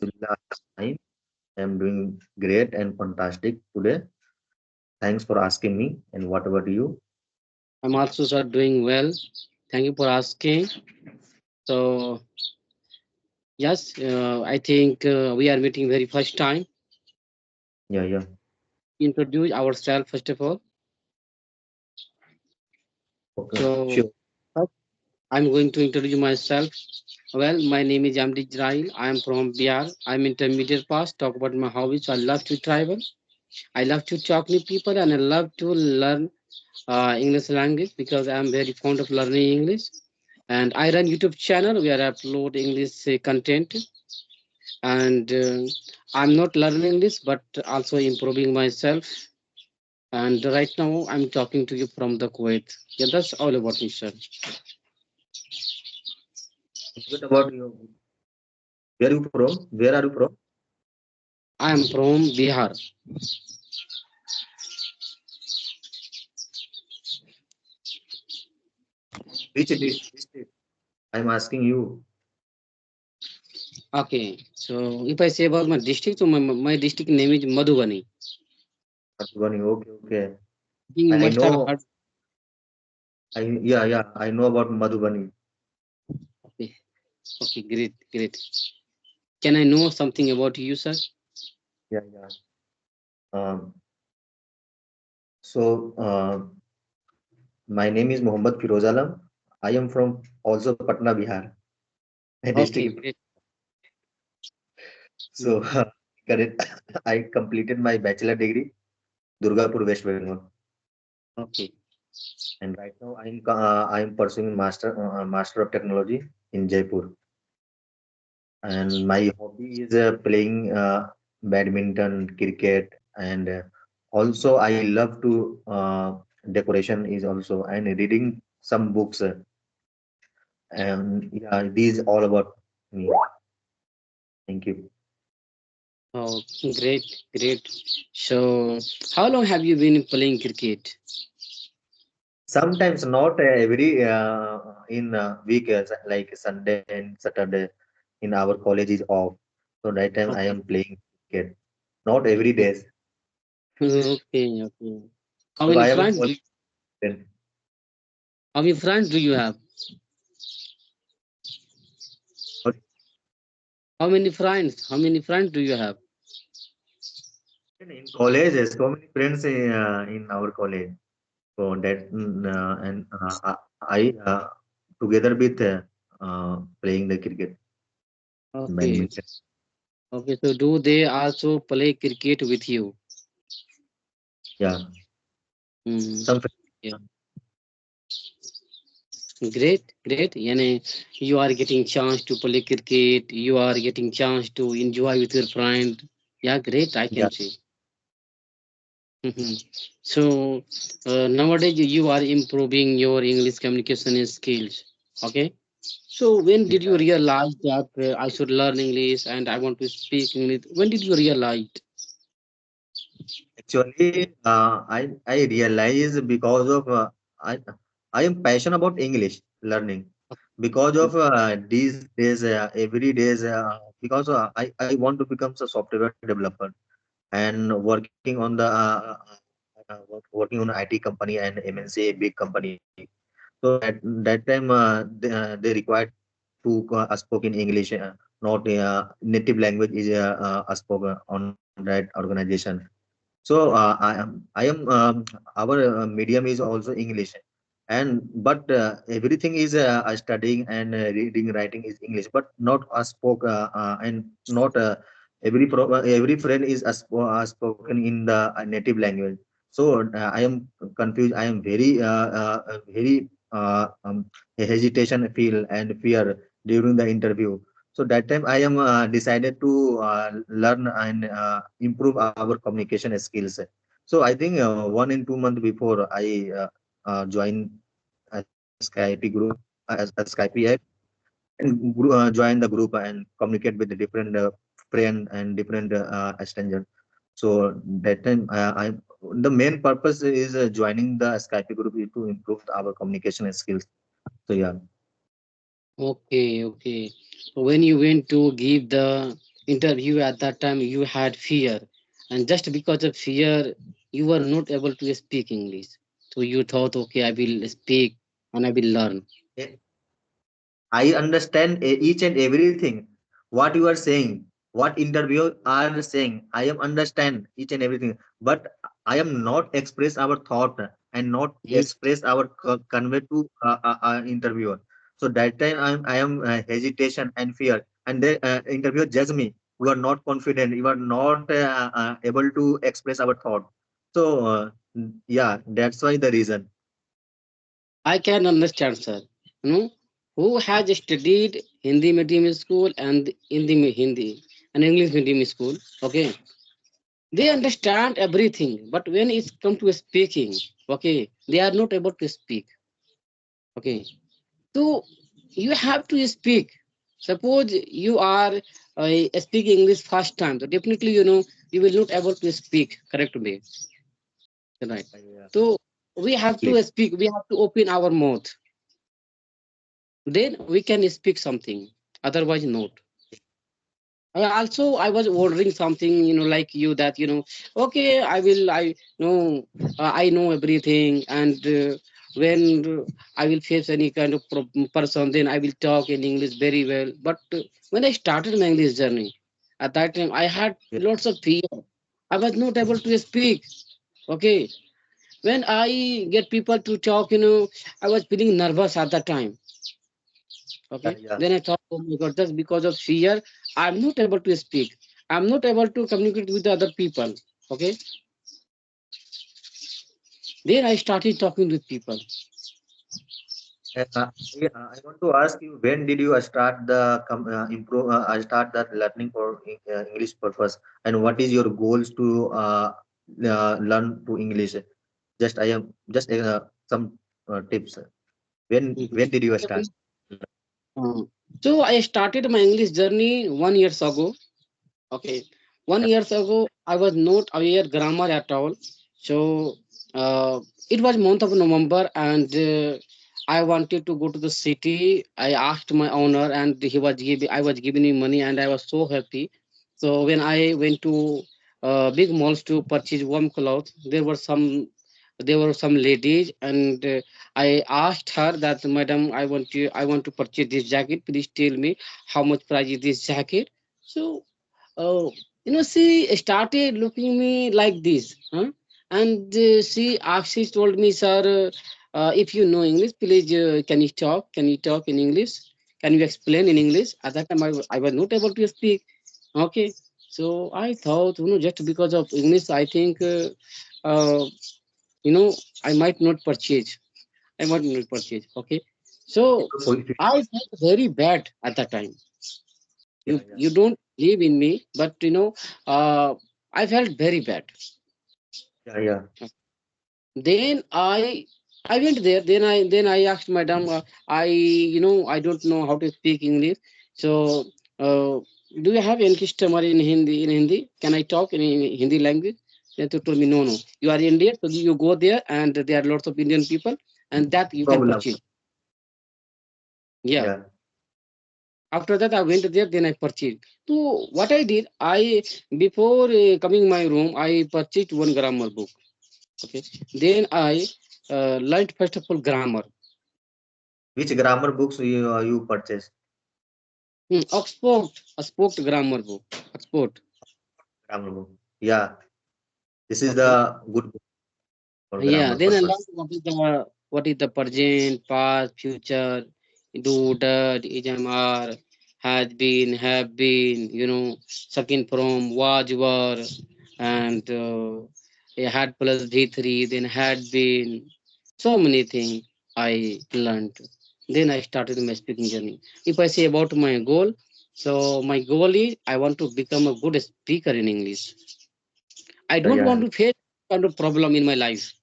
Last time, I'm doing great and fantastic today. Thanks for asking me. And what about you? I'm also sir doing well. Thank you for asking. So yes, I think we are meeting very first time. Yeah, yeah. Introduce ourselves first of all. Okay, So sure. first, I'm going to introduce myself. Well, my name is Izrail. I am from Bihar. I'm intermediate pass. Talk about my hobbies. I love to travel. I love to talk to people, and I love to learn English language because I'm very fond of learning English. And I run YouTube channel where I upload English content. And I'm not learning English, but also improving myself. And right now, I'm talking to you from the Kuwait. Yeah, that's all about me, sir. What about you? Where are you from? Where are you from? I am from Bihar. Which district? I'm asking you. Okay, so if I say about my district, so my district name is Madhubani. Madhubani. Okay, okay. I think you I must have know. heard. Yeah, yeah. I know about Madhubani. Okay, okay, great, great. Can I know something about you, sir? Yeah, yeah. Um, so, my name is Mohammad Firoz Alam. I am from also Patna, Bihar. My Okay, district. great. So, correct. I completed my bachelor degree, Durgapur, West Bengal. Okay, And right now I'm pursuing master of technology in Jaipur. And my hobby is playing badminton, cricket, and also I love to decoration is also and reading some books. And yeah, these all about me. Thank you. oh, great, great. So, how long have you been playing cricket? Sometimes not every in weekends like Sunday and Saturday in our college is off. So that time I Okay, am playing cricket. Not every days. okay, okay. How So many I am a friends do college you, student. how many friends do you have? Sorry. How many friends do you have? In college, so many friends in our college. So that and I together with playing the cricket, Okay, badminton. okay. So, do they also play cricket with you? Yeah, Hmm. some friends. Yeah. Great, great. Yani, you are getting chance to play cricket. You are getting chance to enjoy with your friend. Yeah, great. I Yeah, can say. Mhm. So nowadays you are improving your English communication skills. Okay. So when did you yeah. realize that I should learn English and I want to speak English? When did you realize? Actually, I realize because of I I am passionate about English learning because of these days every days because I want to become a software developer and working on the working on IT company and MNC big company. So that time they required to spoke in English, not native language is spoken on that organization. So I am our medium is also English, and but everything is studying and reading, writing is English, but not a spoke and not every friend is spoken in the native language. So I am confused. I am very hesitation feel and fear during the interview. So that time I am decided to learn and improve our communication skills. So I think 1 and 2 months before I joined a Skype group, a Skype app, and join the group and communicate with the different friend and different stranger. So that time the main purpose is joining the Skype group is to improve our communication skills. So yeah, Okay, okay. So when you went to give the interview at that time you had fear, and just because of fear you were not able to speak English. So you thought, okay, I will speak and I will learn. Eh, I understand each and everything what you are saying, what interview are saying. I am understand each and everything, but I am not express our thought and not Mhm. express our convey to interviewer. So that time I am hesitation and fear, and the interviewer judge me. You are not confident. You are not able to express our thought. So yeah, that's why the reason. I can understand, sir. You know, who has studied Hindi medium school and Hindi and English medium school? Okay, they understand everything, but when it's come to speaking, okay, they are not able to speak. Okay, so you have to speak. Suppose you are speaking English first time, so definitely you will not able to speak correctly, right? Yeah, So we have to exactly. speak. We have to open our mouth. Then we can speak something. Otherwise, not. I was ordering something, like you that, okay, I know everything. And when I will face any kind of person, then I will talk in English very well. But when I started my English journey, at that time, I had Yeah, lots of fear. I was not able to speak. Okay. When I get people to talk, I was feeling nervous at that time. yeah, Okay. yeah. Then I thought, oh my God, just because of fear, I'm not able to speak. I'm not able to communicate with the other people. Okay. Then I started talking with people. Yeah, I want to ask you, when did you start the improve start that learning for English purpose, and what is your goals to learn to English? Just I am just some tips. Mhm. When did you start? Uh, so I started my English journey 1 years ago. Okay, one Yeah, years ago I was not aware grammar at all. So it was month of November, and I wanted to go to the city. I asked my owner, and I was giving him money, and I was so happy. So when I went to big malls to purchase warm clothes, there were some ladies, and I asked her that, Madam, I want to purchase this jacket. Please tell me how much price is this jacket. So oh, she started looking me like this, huh? And she told me, sir, if you know English, please, can you talk? Can you talk in English? Can you explain in English? At that time, I was not able to speak. Okay, so I thought, just because of English, I think, uh, you know, I might not purchase. I might not purchase. Okay, so I felt very bad at that time. you yeah, yeah, you don't believe in me, but uh, I felt very bad. yeah, yeah. Then I went there. Then I asked Madam, I don't know how to speak English. So uh, do you have any customer in Hindi? Can I talk in Hindi language? Then they told me, no, no, you are Indian, so you go there, and there are lots of Indian people, and that you can Problem. purchase. Yeah. Yeah, After that, I went there, then I purchased. So what I did, before coming my room, I purchased one grammar book. Okay. Then I learned first of all grammar. which grammar books you purchase? Oxford grammar book. Oxford. Grammar book. Yeah, this is Okay. the good book for Yeah. grammar Then I purpose. learned what is the present, past, future, do, did, is, are, has been, have been. Second from, was, were, and had plus V3, then had been. So many things I learned. Then I started my speaking journey. If I say about my goal, so my goal is I want to become a good speaker in English. I Yeah, don't yeah. want to face kind of problem in my life.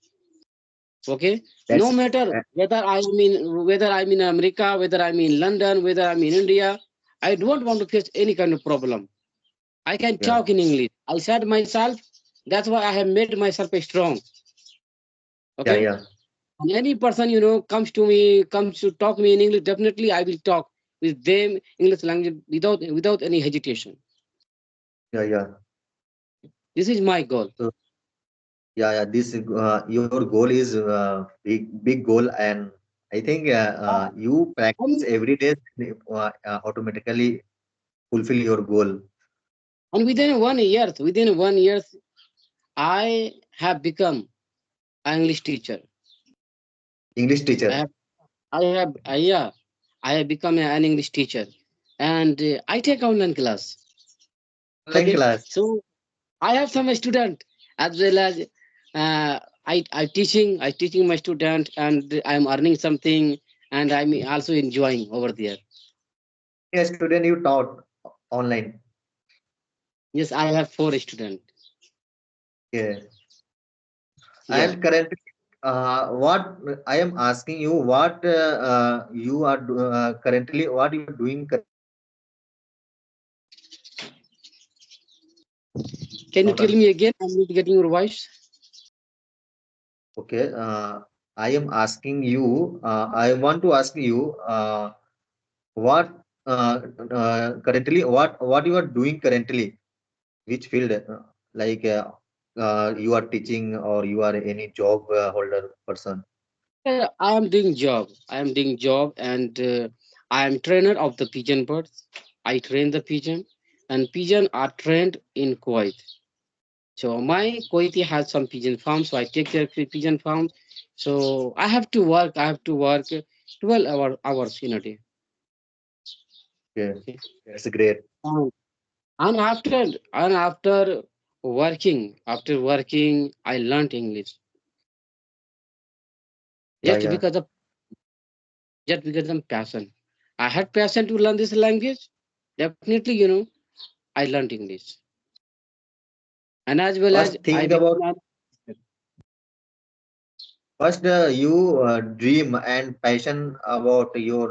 Okay, no That's matter whether I'm in America, whether I'm in London, whether I'm in India, I don't want to face any kind of problem. I can yeah, talk in English. I said myself, that's why I have made myself strong. yeah, Okay, yeah, and any person comes to talk me in English, definitely I will talk with them English language without any hesitation. Yeah, yeah. This is my goal. So yeah, yeah. This your goal is big goal, and I think you practice And, every day, automatically fulfill your goal. and within 1 year, I have become an English teacher. English I teacher, have, yeah, I have become an English teacher, and I take online class. online Okay, class. so I have some student as well as I teaching my student, and I'm earning something, and I'm also enjoying over there. A student you taught online. Yes, I have 4 students. Yeah. Yeah. And currently, what I am asking you, what you are currently, what you are doing currently Can you not tell me again? I'm not getting your voice. okay. I am asking you, I want to ask you, what currently, what you are doing currently, which field, like you are teaching or you are any job holder person. I am doing job. I am doing job, and I am trainer of the pigeon birds. I train the pigeon, and pigeon are trained in Kuwait. So my Kuwaiti has some pigeon farms, so I take care of the pigeon farms. So I have to work. I have to work 12 hours in a day. Okay, Okay. that's great. Um, and after working, I learned English Yeah, just yeah. because of just because of passion. I had passion to learn this language. Definitely, I learned English, and as well as First, I think became about. an First, you dream and passion about your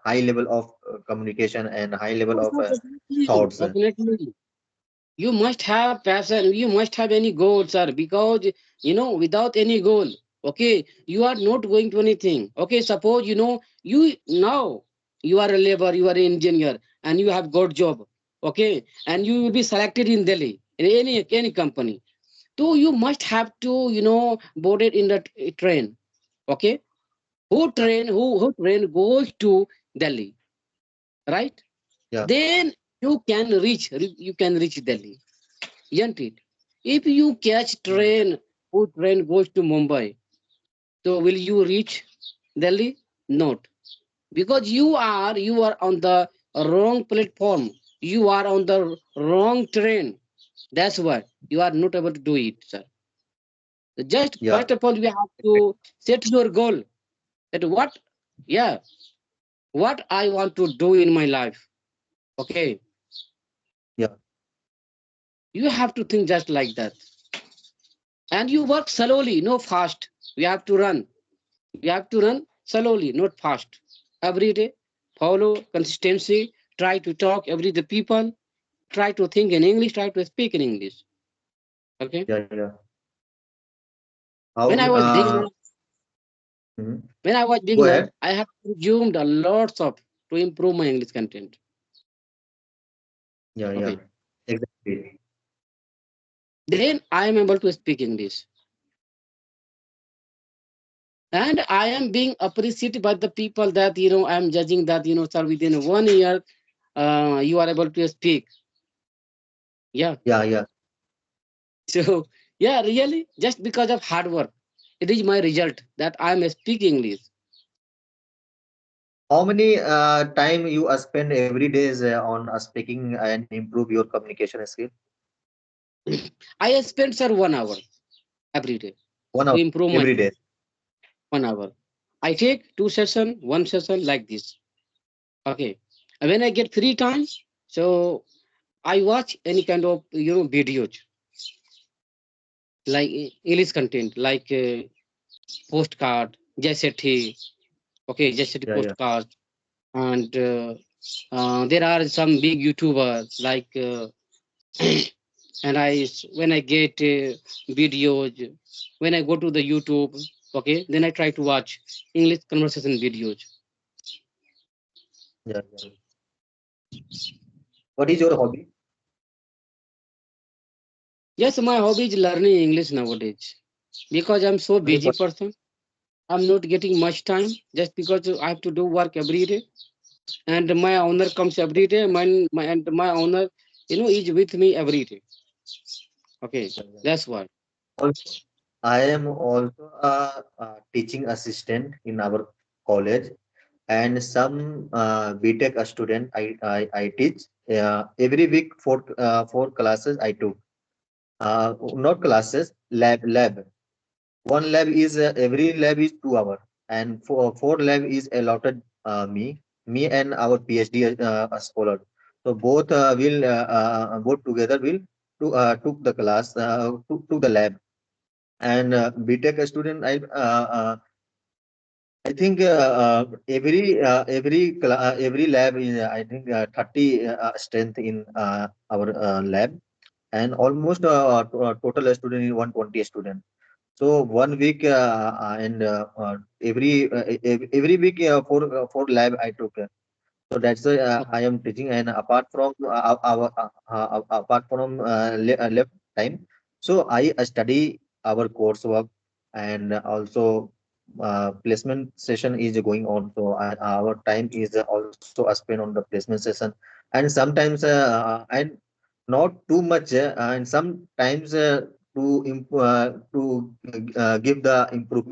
high level of communication and high level Yes, of sir, definitely, thoughts. definitely. You must have passion. You must have any goal, sir, because without any goal, okay, you are not going to anything. Okay, suppose you now you are a labor, you are an engineer, and you have got job. Okay, and you will be selected in Delhi in any company. So you must have to boarded in the train. Okay, who train goes to Delhi, right? Yeah, Then you can reach Delhi, isn't it? If you catch train, who train goes to Mumbai, so will you reach Delhi? Not, because you are on the wrong platform. You are on the wrong train. That's why you are not able to do it, sir. Just yeah, first of all, you have to set your goal. That yeah, what I want to do in my life. Okay, yeah, you have to think just like that, and you work slowly, no fast. You have to run. You have to run slowly, not fast. Every day, follow consistency. Try to talk every the people. Try to think in English. Try to speak in English. Okay. yeah, yeah. How? When I was beginner, Mhm. when I was Go beginner, ahead. I have consumed a lots of to improve my English content. Yeah, yeah. Okay. Exactly. Then I am able to speak English, and I am being appreciated by the people that I am judging that sir, within 1 year, you are able to speak. Yeah. Yeah, yeah. So, yeah, really, just because of hard work, it is my result that I am speaking English. How many time you spend every days on speaking and improve your communication skill? I spend, sir, 1 hour every day 1 hour to improve my every day. 1 hour. I take two session, one session like this. Okay. And when I get free time, so I watch any kind of videos like English content, like postcard, Jaisethi, okay, Jaisethi Yeah, yeah, postcard, and there are some big YouTubers like. And when I get videos, when I go to the YouTube, okay, then I try to watch English conversation videos. yeah, yeah. What is your hobby? Yes, my hobby is learning English nowadays because I'm so Only busy for person. I'm not getting much time just because I have to do work every day, and my owner comes every day. My owner, is with me every day. Okay, yeah, yeah. that's why. Also, I am also a teaching assistant in our college, and some BTech student I teach. Every week, four classes I took. Not classes, lab. One lab is every lab is 2 hours, and four lab is allotted me and our PhD scholar. So both together will took the class to the lab. And BTech student I think every lab is I think 30 strength in our lab, and almost total student is 120 student. So 1 week and every week four lab I took. So that's why I am teaching, and apart from apart from left time, so I study our coursework, and also placement session is going on. So our time is also spent on the placement session, and sometimes and not too much, and sometimes to give the improve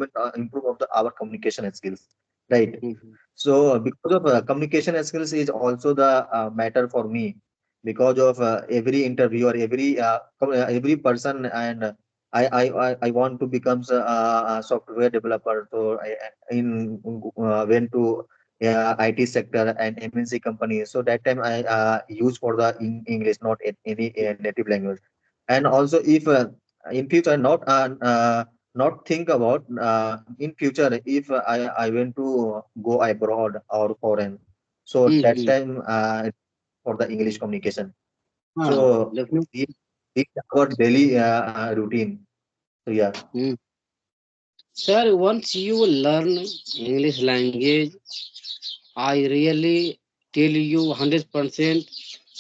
of the our communication skills, right? Mhm. So because of communication skills is also the matter for me, because of every interview or every person, and I want to become a software developer. So in went to IT sector and MNC company. So that time I use for the English, not any native language. And also if in future not think about in future if I went to go abroad or foreign, so that Mhm. time for the English communication. Ah, So definitely. this our daily routine. So yeah, Mm. Sir, once you learn English language, I really tell you 100%,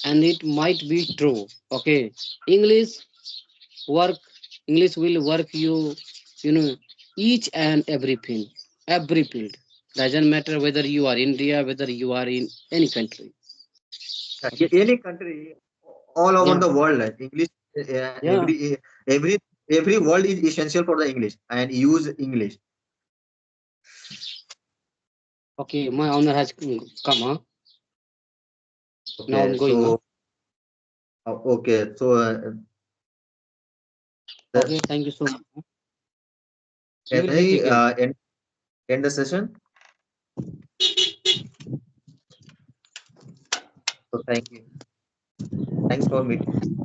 and it might be true. Okay, English work, English will work you, you know, each and every field. Doesn't matter whether you are India, whether you are in any country. any country all over Yeah, the world, English yeah. every world is essential for the English and use English. Okay, my owner has come. Huh? Now I'm Okay, going. Huh? so okay, so Okay, the, thank you so much. We can will meet I again. end the session? So thank you. Thanks for meeting.